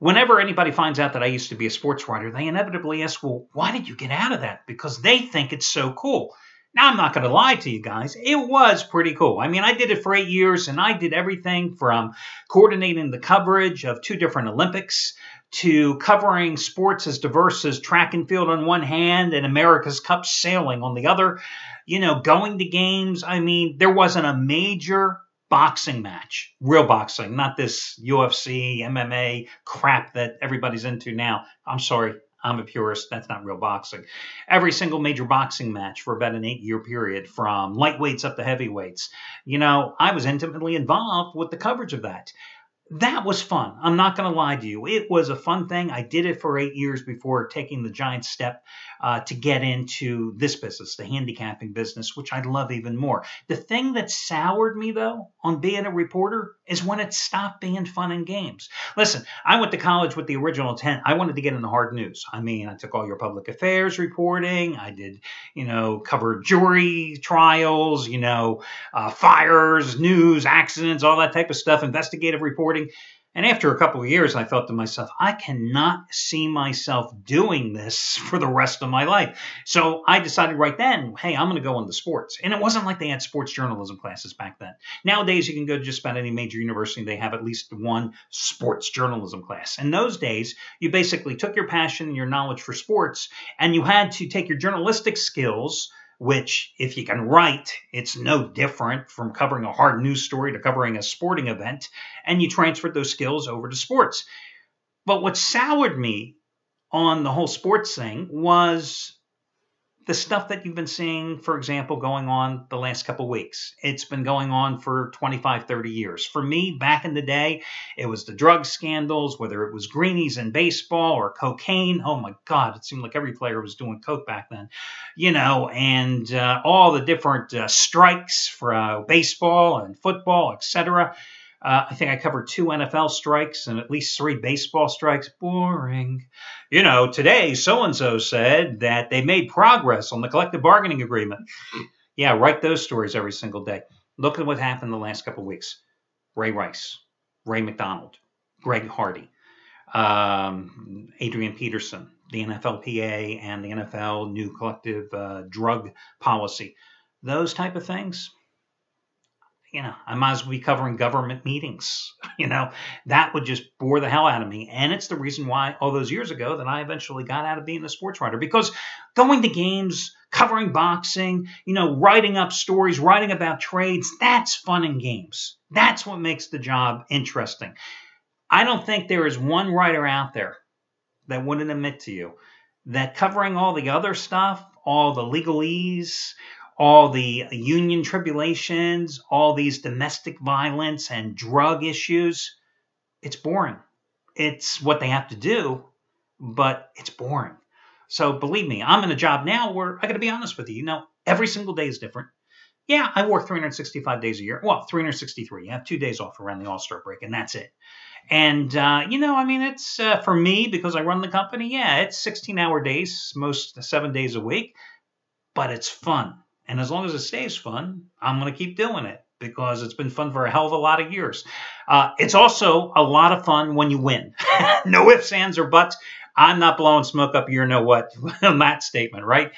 whenever anybody finds out that I used to be a sports writer, they inevitably ask, well, why did you get out of that? Because they think it's so cool. Now, I'm not going to lie to you guys. It was pretty cool. I mean, I did it for 8 years, and I did everything from coordinating the coverage of 2 different Olympics to covering sports as diverse as track and field on one hand and America's Cup sailing on the other, going to games. I mean, there wasn't a major boxing match, real boxing, not this UFC, MMA crap that everybody's into now. I'm sorry, I'm a purist. That's not real boxing. Every single major boxing match for about an 8-year period, from lightweights up to heavyweights. I was intimately involved with the coverage of that. That was fun. I'm not going to lie to you. It was a fun thing. I did it for 8 years before taking the giant step to get into this business, the handicapping business, which I love even more. The thing that soured me, though, on being a reporter is when it stopped being fun and games. Listen, I went to college with the original intent. I wanted to get into hard news. I mean, I took all your public affairs reporting. I did, cover jury trials, fires, news, accidents, all that type of stuff, investigative reporting. And after a couple of years, I thought to myself, I cannot see myself doing this for the rest of my life. So I decided right then, hey, I'm going to go into sports. And it wasn't like they had sports journalism classes back then. Nowadays, you can go to just about any major university. They have at least one sports journalism class. In those days, you basically took your passion and your knowledge for sports, and you had to take your journalistic skills, which, if you can write, it's no different from covering a hard news story to covering a sporting event, and you transferred those skills over to sports. But what soured me on the whole sports thing was the stuff that you've been seeing, for example, going on the last couple of weeks. It's been going on for 25, 30 years. For me, back in the day, it was the drug scandals, whether it was greenies in baseball or cocaine. Oh, my God, it seemed like every player was doing coke back then. And all the different strikes for baseball and football, etc. I think I covered 2 NFL strikes and at least 3 baseball strikes. Boring. Today, so-and-so said that they made progress on the collective bargaining agreement. Yeah, write those stories every single day. Look at what happened the last couple of weeks. Ray Rice, Ray McDonald, Greg Hardy, Adrian Peterson, the NFLPA and the NFL new collective drug policy. Those type of things. I might as well be covering government meetings. That would just bore the hell out of me. And it's the reason why all those years ago that I eventually got out of being a sports writer, because going to games, covering boxing, writing up stories, writing about trades, that's fun and games. That's what makes the job interesting. I don't think there is one writer out there that wouldn't admit to you that covering all the other stuff, all the legalese, all the union tribulations, all these domestic violence and drug issues, it's boring. It's what they have to do, but it's boring. So believe me, I'm in a job now where I got to be honest with you. Every single day is different. Yeah, I work 365 days a year. Well, 363. You have 2 days off around the All-Star break, and that's it. And, it's for me, because I run the company, it's 16-hour days, most 7 days a week, but it's fun. And as long as it stays fun, I'm going to keep doing it because it's been fun for a hell of a lot of years. It's also a lot of fun when you win. No ifs, ands, or buts. I'm not blowing smoke up your know-what on that statement, right?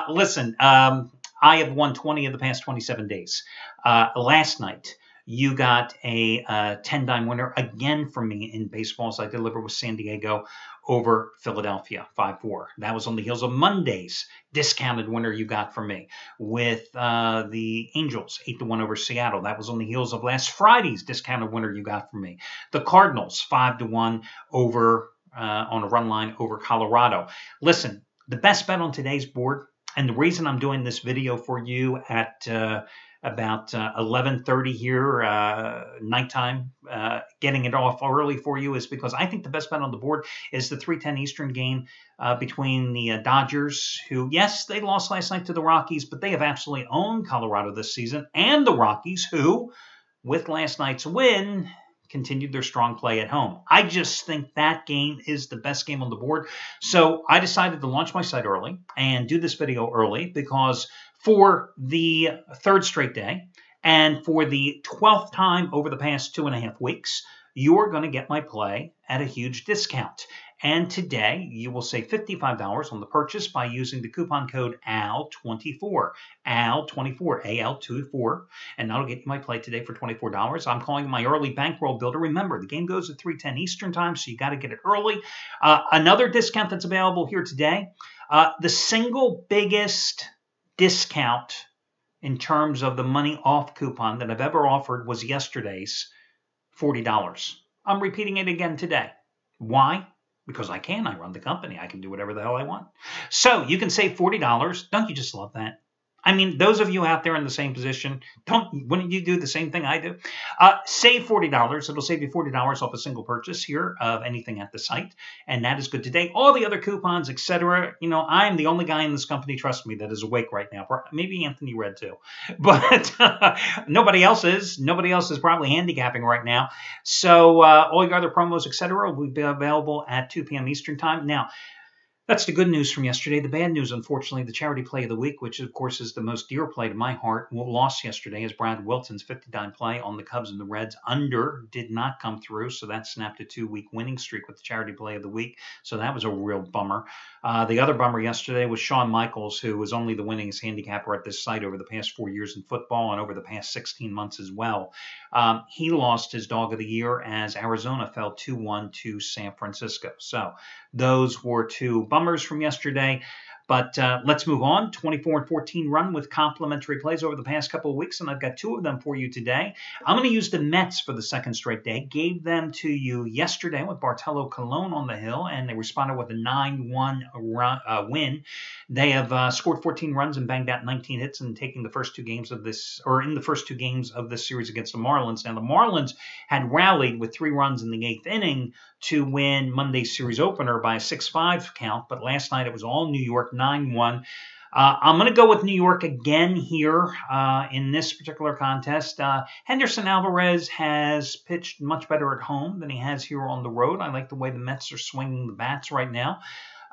Listen, I have won 20 of the past 27 days. Last night, you got a 10-dime winner again from me in baseball as I delivered with San Diego over Philadelphia, 5-4. That was on the heels of Monday's discounted winner you got from me with the Angels, 8-1 over Seattle. That was on the heels of last Friday's discounted winner you got from me. The Cardinals, 5-1 over on a run line over Colorado. Listen, the best bet on today's board, and the reason I'm doing this video for you at about 11:30 here, nighttime, getting it off early for you, is because I think the best bet on the board is the 3:10 Eastern game between the Dodgers, who, yes, they lost last night to the Rockies, but they have absolutely owned Colorado this season, and the Rockies, who, with last night's win, continued their strong play at home. I just think that game is the best game on the board. So I decided to launch my site early and do this video early because for the third straight day and for the 12th time over the past 2.5 weeks, you're going to get my play at a huge discount. And today, you will save $55 on the purchase by using the coupon code AL24. AL24, AL24. And that'll get you my play today for $24. I'm calling it my early bankroll builder. Remember, the game goes at 3:10 Eastern time, so you got to get it early. Another discount that's available here today, the single biggest discount in terms of the money off coupon that I've ever offered was yesterday's $40. I'm repeating it again today. Why? Because I can. I run the company. I can do whatever the hell I want. So you can save $40. Don't you just love that? I mean, those of you out there in the same position, wouldn't you do the same thing I do? Save $40. It'll save you $40 off a single purchase here of anything at the site. And that is good today. All the other coupons, etc. You know, I'm the only guy in this company, trust me, that is awake right now. Maybe Anthony Red too. But nobody else is. Nobody else is probably handicapping right now. So all your other promos, etc. will be available at 2 p.m. Eastern time. Now, that's the good news from yesterday. The bad news, unfortunately, the charity play of the week, which of course is the most dear play to my heart, lost yesterday as Brad Wilton's 50-dime play on the Cubs and the Reds under did not come through. So that snapped a 2-week winning streak with the charity play of the week. So that was a real bummer. The other bummer yesterday was Shawn Michaels, who was only the winningest handicapper at this site over the past 4 years in football and over the past 16 months as well. He lost his dog of the year as Arizona fell 2-1 to San Francisco. So those were two bummers from yesterday. But let's move on. 24-14 run with complimentary plays over the past couple of weeks, and I've got two of them for you today. I'm going to use the Mets for the second straight day. Gave them to you yesterday with Bartolo Colon on the hill, and they responded with a 9-1 win. They have scored 14 runs and banged out 19 hits in taking the first two games of this, or in the first two games of this series against the Marlins. Now, the Marlins had rallied with 3 runs in the 8th inning to win Monday's series opener by a 6-5 count, but last night it was all New York, 9-1. I'm going to go with New York again here in this particular contest. Henderson Alvarez has pitched much better at home than he has here on the road. I like the way the Mets are swinging the bats right now.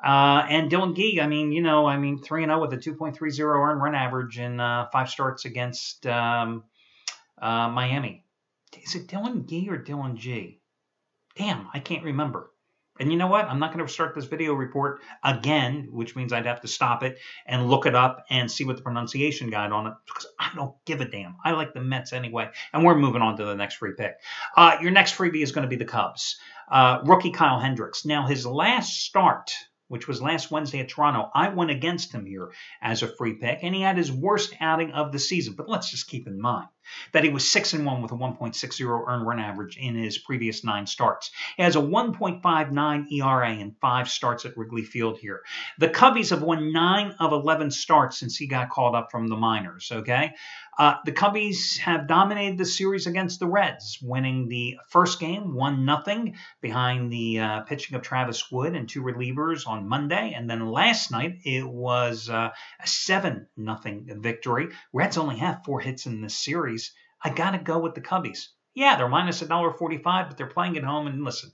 And Dylan Gee, 3-0 with a 2.30 earned run average in 5 starts against Miami. Is it Dylan Gee or Dylan G? Damn, I can't remember. And you know what? I'm not going to start this video report again, which means I'd have to stop it and look it up and see what the pronunciation guide on it, because I don't give a damn. I like the Mets anyway. And we're moving on to the next free pick. Your next freebie is going to be the Cubs. Rookie Kyle Hendricks. Now, his last start, which was last Wednesday at Toronto, I went against him here as a free pick, and he had his worst outing of the season. But let's just keep in mind that he was 6-1 with a 1.60 earned run average in his previous 9 starts. He has a 1.59 ERA in 5 starts at Wrigley Field here. The Cubbies have won 9 of 11 starts since he got called up from the minors, okay? The Cubbies have dominated the series against the Reds, winning the first game 1-0 behind the pitching of Travis Wood and 2 relievers on Monday. And then last night it was a 7-0 victory. Reds only have 4 hits in this series. I got to go with the Cubbies. Yeah, they're minus $1.45, but they're playing at home. And listen,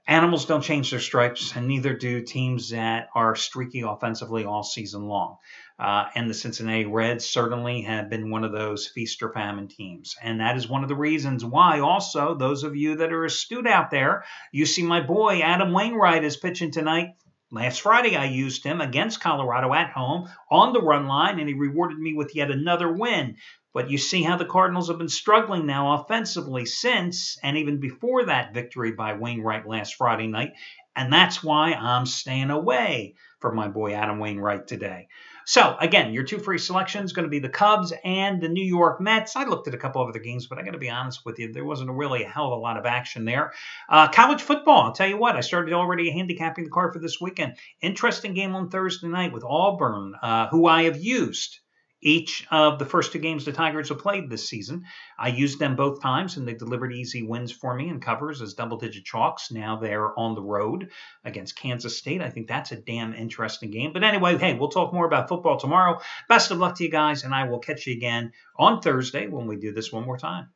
animals don't change their stripes, and neither do teams that are streaky offensively all season long. And the Cincinnati Reds certainly have been one of those feast or famine teams. And that is one of the reasons why also, those of you that are astute out there, you see my boy Adam Wainwright is pitching tonight. Last Friday, I used him against Colorado at home on the run line, and he rewarded me with yet another win. But you see how the Cardinals have been struggling now offensively since, and even before that victory by Wainwright last Friday night. And that's why I'm staying away from my boy Adam Wainwright today. So, again, your 2 free selections going to be the Cubs and the New York Mets. I looked at a couple of other games, but I got to be honest with you, there wasn't really a hell of a lot of action there. College football, I'll tell you what, I started already handicapping the card for this weekend. Interesting game on Thursday night with Auburn, who I have used each of the first 2 games the Tigers have played this season. I used them both times, and they delivered easy wins for me and covers as double-digit chalks. Now they're on the road against Kansas State. I think that's a damn interesting game. But anyway, hey, we'll talk more about football tomorrow. Best of luck to you guys, and I will catch you again on Thursday when we do this one more time.